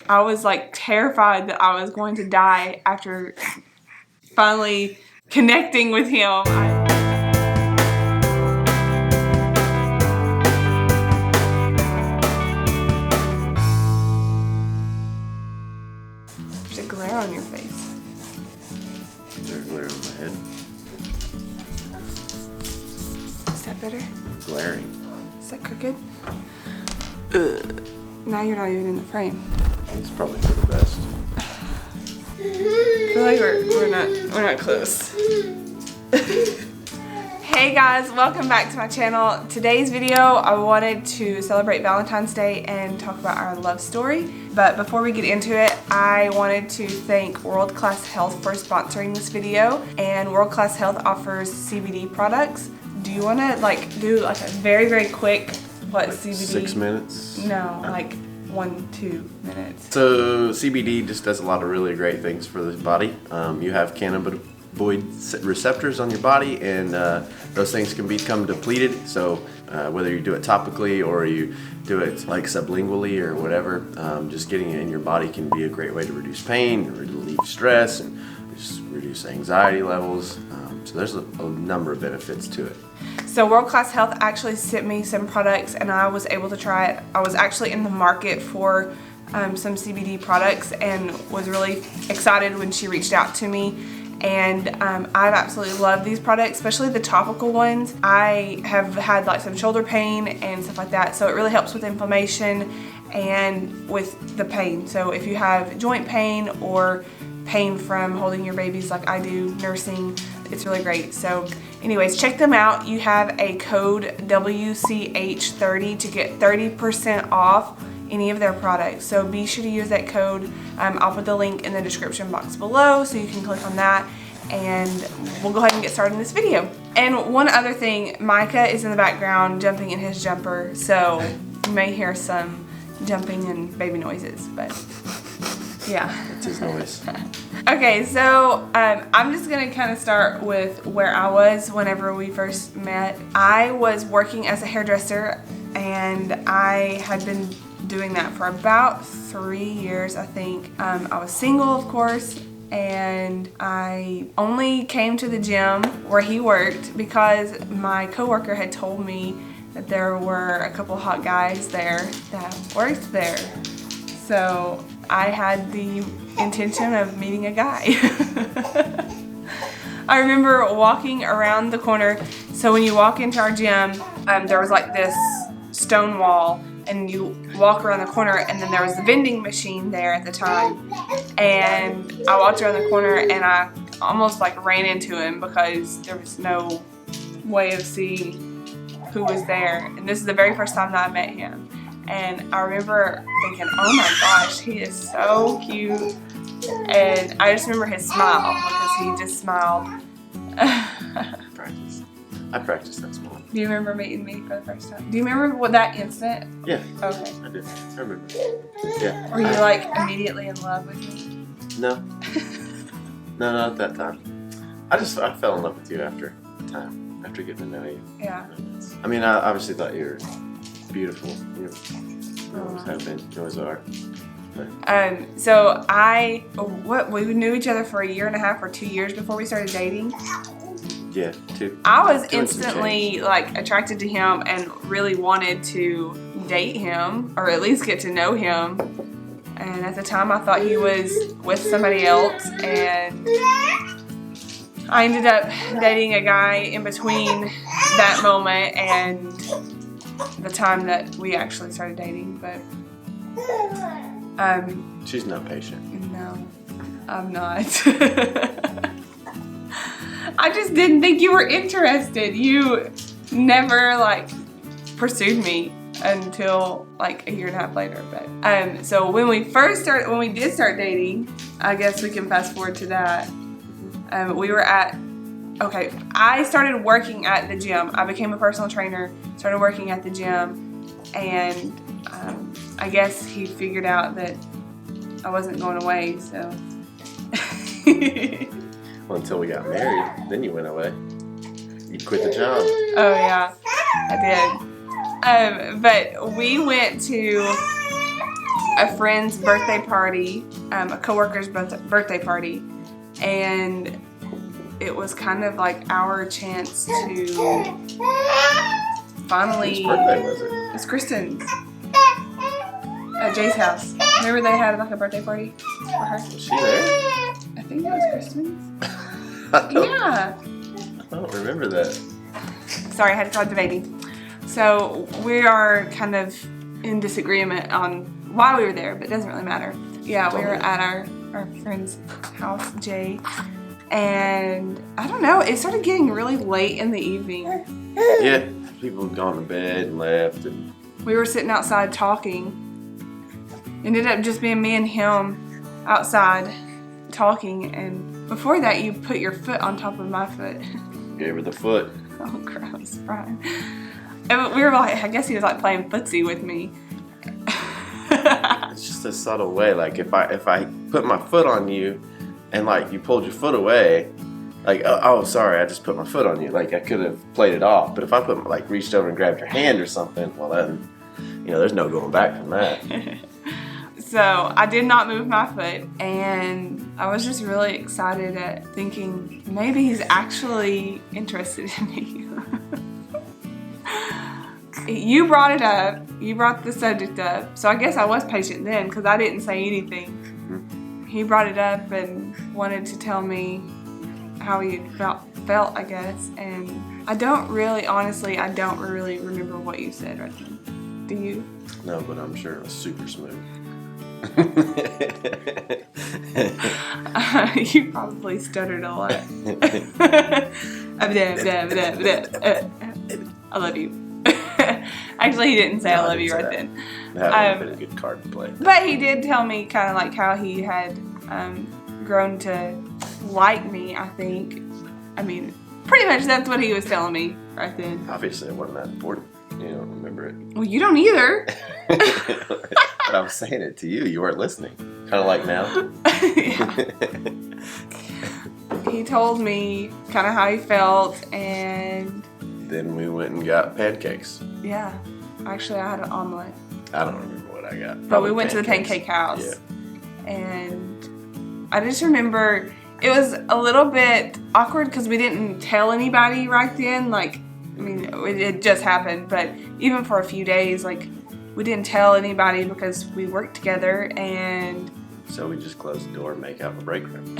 I was like terrified that I was going to die after finally connecting with him. There's a glare on your face. Is there a glare on my head? Is that better? Glaring. Is that crooked? Now you're not even in the frame. It's probably for the best. I feel like we're not close. Hey guys, welcome back to my channel. Today's video, I wanted to celebrate Valentine's Day and talk about our love story. But before we get into it, I wanted to thank World Class Health for sponsoring this video. And World Class Health offers CBD products. Do you want to do a very, very quick what CBD? 6 minutes? No, like 1-2 minutes. So CBD just does a lot of really great things for the body. You have cannabinoid receptors on your body, and those things can become depleted. So whether you do it topically or you do it like sublingually or whatever, just getting it in your body can be a great way to reduce pain, relieve stress, and just reduce anxiety levels. So there's a number of benefits to it. So World Class Health actually sent me some products and I was able to try it. I was actually in the market for some CBD products and was really excited when she reached out to me. And I've absolutely loved these products, especially the topical ones. I have had like some shoulder pain and stuff like that, so it really helps with inflammation and with the pain. So if you have joint pain or pain from holding your babies like I do, nursing, it's really great. So anyways, check them out. You have a code WCH30 to get 30% off any of their products. So be sure to use that code. I'll put the link in the description box below so you can click on that, and we'll go ahead and get started in this video. And one other thing, Micah is in the background jumping in his jumper, so you may hear some jumping and baby noises, but yeah. That's his noise. Okay, so I'm just gonna kind of start with where I was whenever we first met. I was working as a hairdresser and I had been doing that for about 3 years, I think. I was single, of course, and I only came to the gym where he worked because my coworker had told me that there were a couple hot guys there that worked there. So I had the intention of meeting a guy. I remember walking around the corner. So when you walk into our gym, there was like this stone wall, and you walk around the corner, and then there was the vending machine there at the time. And I walked around the corner and I almost like ran into him because there was no way of seeing who was there. And this is the very first time that I met him. And I remember thinking, oh my gosh, he is so cute. And I just remember his smile because he just smiled. I practiced that smile. Do you remember meeting me for the first time? Do you remember what that instant? Yeah. Okay. I did. I remember. Yeah. Were you like immediately in love with me? No. No, not at that time. I fell in love with you after time, after getting to know you. Yeah. I mean, I obviously thought you were beautiful. You always have been. You always are. But. So we knew each other for 1.5 years or 2 years before we started dating. Yeah, 2. I was instantly like attracted to him and really wanted to date him or at least get to know him. And at the time I thought he was with somebody else, and I ended up dating a guy in between that moment and the time that we actually started dating. But she's not patient. No, I'm not. I just didn't think you were interested. You never like pursued me until like 1.5 years later. But so when we did start dating, I guess we can fast forward to that. We were I started working at the gym. I became a personal trainer, started working at the gym, and I guess he figured out that I wasn't going away, so. Well, until we got married, then you went away. You quit the job. Oh yeah, I did. But we went to a friend's birthday party, a coworker's birthday party, and it was kind of like our chance to finally. Whose birthday was it? It was Kristen's at Jay's house. Remember they had like a birthday party for her? Was she there? I think it was Kristen's. I Yeah. don't remember that. Sorry, I had to call the baby. So we are kind of in disagreement on why we were there, but it doesn't really matter. Yeah, we were at our friend's house, Jay, and I don't know, it started getting really late in the evening. Yeah, people had gone to bed and left. And We were sitting outside talking. It ended up just being me and him outside talking, and before that you put your foot on top of my foot. gave her the foot. Oh, gross, Brian. And we were like, I guess he was like playing footsie with me. It's just a subtle way. Like if I put my foot on you, and like you pulled your foot away, like oh sorry, I just put my foot on you. Like I could have played it off. But if I reached over and grabbed your hand or something, well then, there's no going back from that. So I did not move my foot, and I was just really excited at thinking maybe he's actually interested in me. You brought it up. You brought the subject up. So I guess I was patient then because I didn't say anything. Mm-hmm. He brought it up and wanted to tell me how he felt, I guess. And I don't really remember what you said right then. Do you? No, but I'm sure it was super smooth. You probably stuttered a lot. I love you. Actually, he didn't say I love you right then. That would have been a good card to play. But he did tell me kind of like how he had grown to like me, I think. I mean, pretty much that's what he was telling me right then. Obviously, it wasn't that important. You don't remember it. Well, you don't either. But I was saying it to you. You weren't listening. Kind of like now. He told me kind of how he felt, and then we went and got pancakes. yeah, actually I had an omelet. I don't remember what I got. But Probably we went to the pancakes. pancake house. Yeah. And I just remember it was a little bit awkward because we didn't tell anybody right then. Like, I mean, it just happened, but even for a few days, like, we didn't tell anybody because we worked together, and So we just closed the door and make out in the break room.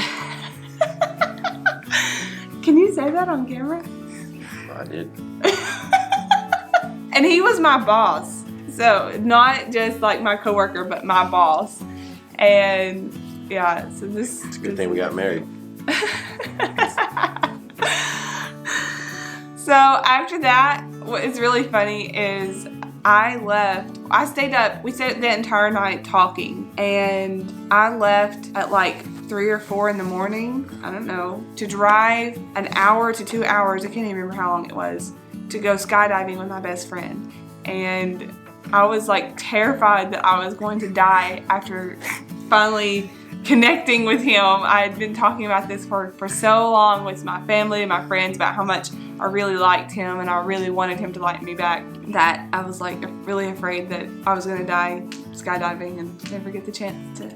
Can you say that on camera? I did. And he was my boss. So not just like my coworker, but my boss. And yeah, so this... It's a good thing we got married. So after that, what is really funny is I left. I stayed up. We stayed up the entire night talking. And I left at like 3 or 4 in the morning, I don't know, to drive an hour to 2 hours, I can't even remember how long it was, to go skydiving with my best friend. And I was like terrified that I was going to die after finally connecting with him. I had been talking about this for so long with my family and my friends about how much I really liked him and I really wanted him to like me back, that I was like really afraid that I was going to die skydiving and never get the chance to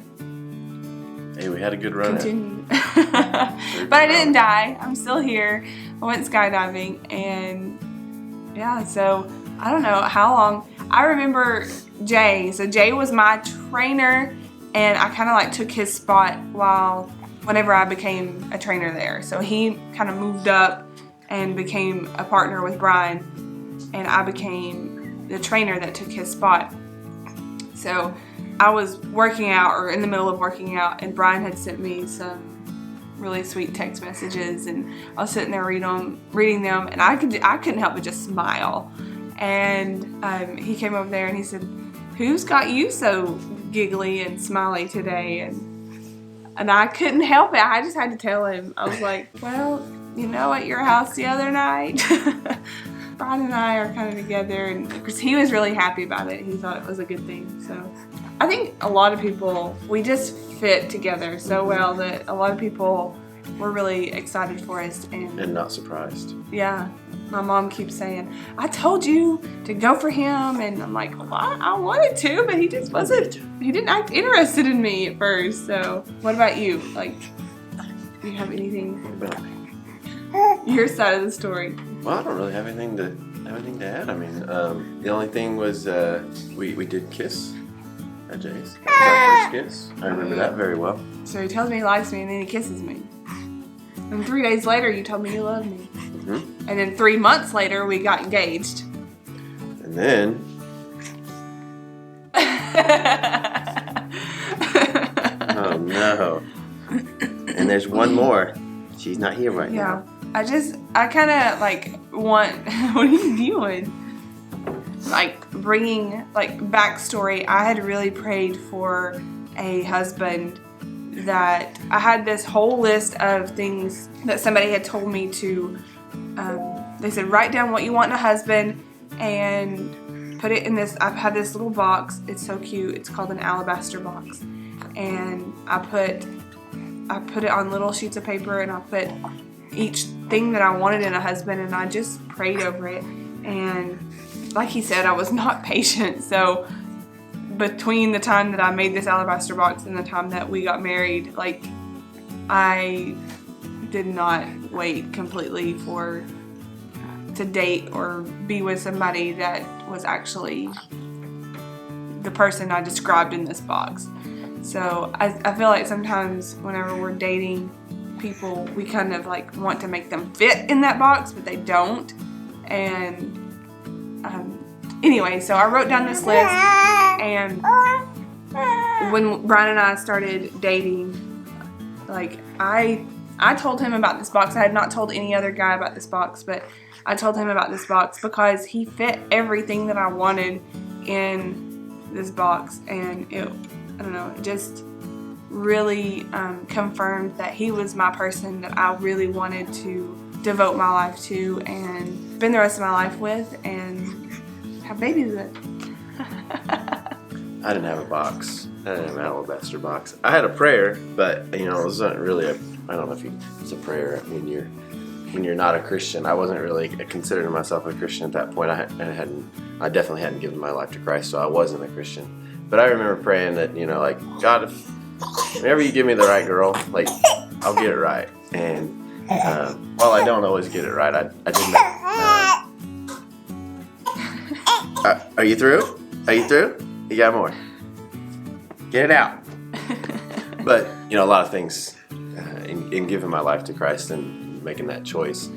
Hey, we had a good run. continue. But I didn't die. I'm still here. I went skydiving, and yeah, so I don't know how long. I remember Jay. So Jay was my trainer, and I kind of like took his spot whenever I became a trainer there. So he kind of moved up and became a partner with Brian, and I became the trainer that took his spot. So I was working out, or in the middle of working out, and Brian had sent me some really sweet text messages, and I was sitting there reading them, and I couldn't help but just smile. And he came over there and he said, "Who's got you so giggly and smiley today?" And I couldn't help it. I just had to tell him. I was like, "Well, you know, at your house the other night, Brian and I are kind of together," and because he was really happy about it. He thought it was a good thing. So I think a lot of people, we just fit together so well that a lot of people were really excited for us. And not surprised. Yeah. My mom keeps saying, I told you to go for him. And I'm like, well, I wanted to, but he just wasn't, he didn't act interested in me at first. So what about you? Like, do you have anything about your side of the story? Well, I don't really have anything to add. I mean, the only thing was we did kiss at Jay's. That was our first kiss. I remember that very well. So he tells me he likes me and then he kisses me. And 3 days later, you told me you loved me. Mm-hmm. And then 3 months later, we got engaged. And then... oh, no. And there's one more. She's not here right now. I kind of, like, want... what are you doing? Like, bringing, like, backstory. I had really prayed for a husband that I had this whole list of things that somebody had told me to, they said, write down what you want in a husband and put it in this, I've had this little box. It's so cute. It's called an alabaster box. And I put it on little sheets of paper and I put each thing that I wanted in a husband and I just prayed over it. And like he said, I was not patient. So between the time that I made this alabaster box and the time that we got married, like, I did not wait completely to date or be with somebody that was actually the person I described in this box. So I feel like sometimes whenever we're dating people, we kind of like want to make them fit in that box, but they don't. And anyway, so I wrote down this list, and when Brian and I started dating, like, I told him about this box. I had not told any other guy about this box, but I told him about this box because he fit everything that I wanted in this box, and it just really confirmed that he was my person that I really wanted to devote my life to and spend the rest of my life with and have babies with. I didn't have a box. I didn't have an alabaster box. I had a prayer, but it wasn't really I don't know if it's a prayer. I mean, when you're not a Christian, I wasn't really considering myself a Christian at that point. I definitely hadn't given my life to Christ, so I wasn't a Christian. But I remember praying that, like, God, whenever you give me the right girl, like, I'll get it right. And while I don't always get it right, I didn't. Are you through? Are you through? You got more. Get it out. But, a lot of things in giving my life to Christ and making that choice,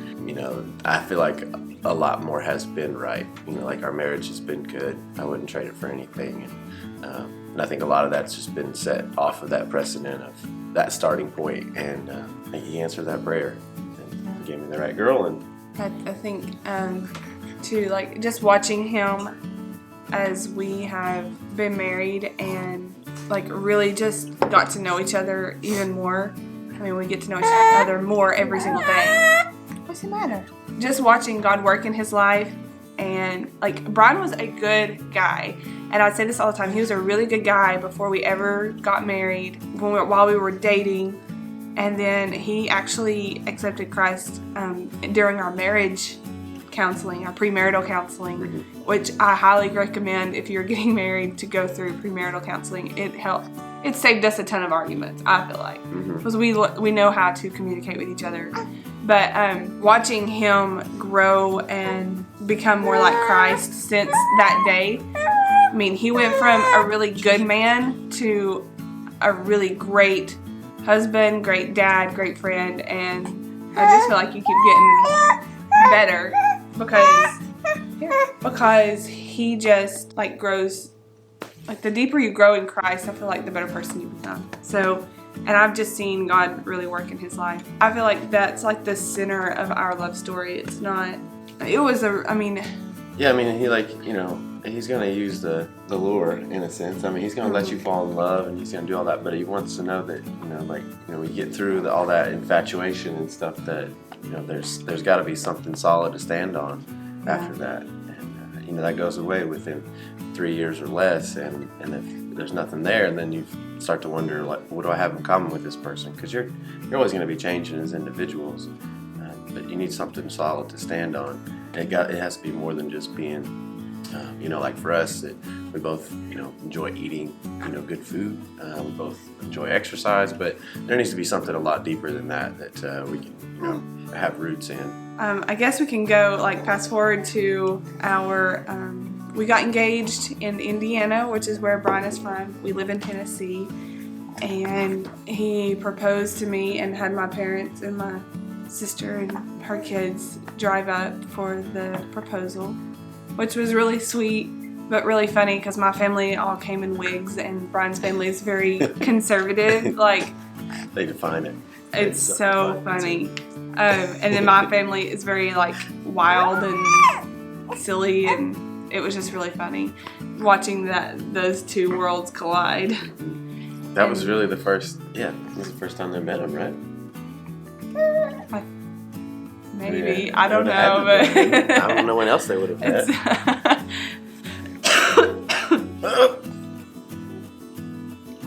I feel like a lot more has been right. Like, our marriage has been good. I wouldn't trade it for anything. And I think a lot of that's just been set off of that precedent of that starting point. And he answered that prayer and gave me the right girl. And I think, too, like, just watching him as we have been married and, like, really just got to know each other even more. I mean, we get to know each other more every single day. What's the matter? Just watching God work in his life. And, like, Brian was a good guy. And I say this all the time. He was a really good guy before we ever got married, while we were dating. And then he actually accepted Christ during our marriage counseling, our premarital counseling, which I highly recommend if you're getting married to go through premarital counseling. It helped. It saved us a ton of arguments, I feel like, because we know how to communicate with each other. But watching him grow and become more like Christ since that day, I mean, he went from a really good man to a really great husband, great dad, great friend, and I just feel like you keep getting better because he just, like, grows. Like, the deeper you grow in Christ, I feel like the better person you become. So, and I've just seen God really work in his life. I feel like that's, like, the center of our love story. It's not, it was yeah, I mean, he, like, he's going to use the lure, in a sense. I mean, he's going to let you fall in love and he's going to do all that, but he wants to know that, when you get through all that infatuation and stuff, that, there's got to be something solid to stand on after that. And, that goes away within 3 years or less. And if there's nothing there, then you start to wonder, like, what do I have in common with this person? Because you're always going to be changing as individuals, but you need something solid to stand on. it has to be more than just being, you know, like for us, we both, you know, enjoy eating, you know, good food. We both enjoy exercise, but there needs to be something a lot deeper than that we can, you know, have roots in. I guess we can go like fast forward to our, we got engaged in Indiana, which is where Brian is from. We live in Tennessee, and he proposed to me and had my parents and my sister and her kids drive up for the proposal, which was really sweet, but really funny because my family all came in wigs and Brian's family is very conservative. Like, they define it. It's so funny. And then my family is very like wild and silly, and it was just really funny watching those two worlds collide. That was really the first, it was the first time they met him, right? Maybe. Yeah, I don't know. But I don't know when else they would have met.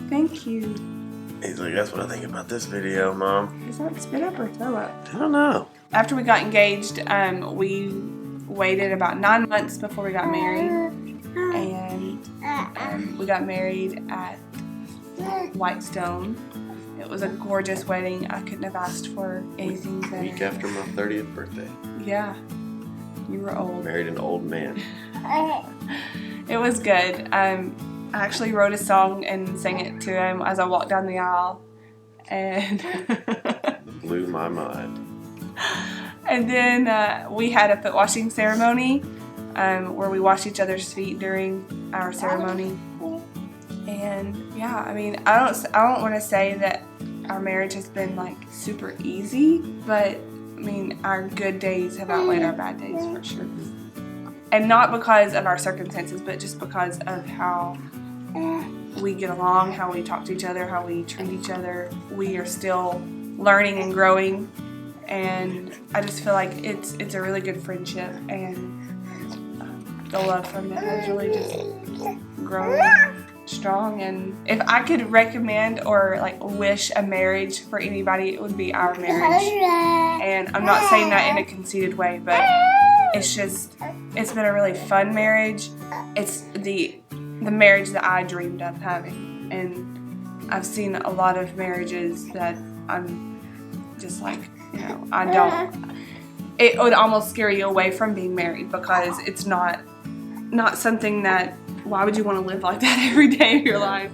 Thank you. He's like, that's what I think about this video, Mom. Is that spit up or throw up? I don't know. After we got engaged, we waited about 9 months before we got married. And we got married at Whitestone. It was a gorgeous wedding. I couldn't have asked for anything better. Week after my 30th birthday. Yeah. You were old. Married an old man. It was good. I actually wrote a song and sang it to him as I walked down the aisle. And blew my mind. And then we had a foot washing ceremony where we washed each other's feet during our ceremony. And yeah, I mean, I don't want to say that our marriage has been like super easy, but I mean, our good days have outweighed our bad days for sure. And not because of our circumstances, but just because of how we get along, how we talk to each other, how we treat each other. We are still learning and growing, and I just feel like it's a really good friendship, and the love from it has really just grown strong. And if I could recommend or like wish a marriage for anybody, it would be our marriage. And I'm not saying that in a conceited way, but it's been a really fun marriage. It's the marriage that I dreamed of having, and I've seen a lot of marriages that I'm just like, you know, it would almost scare you away from being married because it's not something that, why would you want to live like that every day of your life?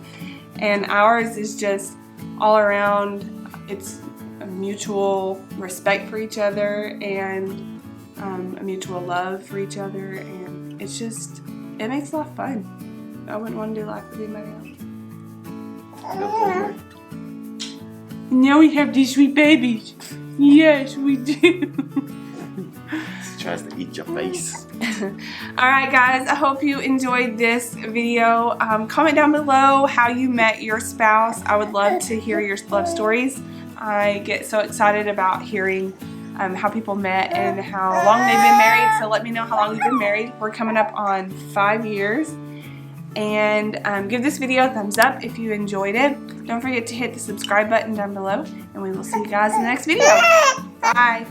And ours is just all around, it's a mutual respect for each other and a mutual love for each other, and it makes life fun. I wouldn't want to do life with anybody else. Now we have these sweet babies. Yes, we do. She tries to eat your face. Alright guys, I hope you enjoyed this video. Comment down below how you met your spouse. I would love to hear your love stories. I get so excited about hearing how people met and how long they've been married. So let me know how long you've been married. We're coming up on 5 years. And give this video a thumbs up if you enjoyed it. Don't forget to hit the subscribe button down below, and we will see you guys in the next video. Bye.